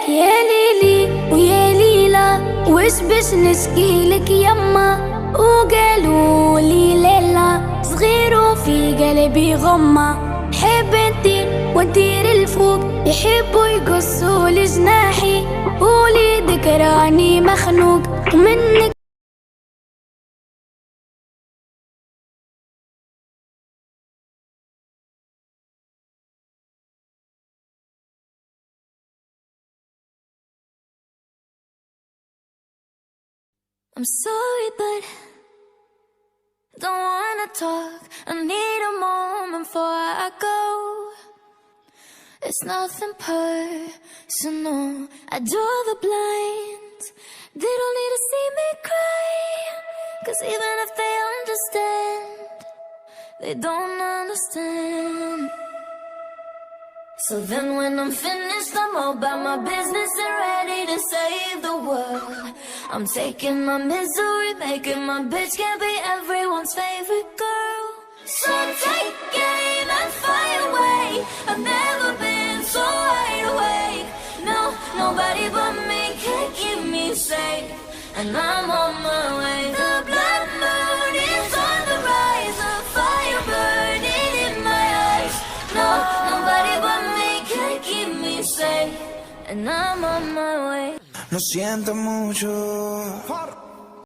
يا ليلي ويا ليلى وش بش نشكيلك يما، وقالوا لي ليلى صغير وفي قلبي غمة، حب انتي وندير الفوق يحبوا يقصوا لجناحي، ولي ذكراني مخنوق ومنك. I'm sorry, but don't wanna talk. I need a moment before I go. It's nothing personal. I draw the blinds. They don't need to see me cry, 'cause even if they understand, they don't understand. So then when I'm finished, I'm all about my business and ready to save the world. I'm taking my misery, making my bitch can't be everyone's favorite girl. So take aim and fly away. I've never been so wide awake. No, nobody but me can keep me safe, and I'm on my way. The blood moon is on the rise, a fire burning in my eyes. No, nobody but me can keep me safe, and I'm on my way. Lo siento mucho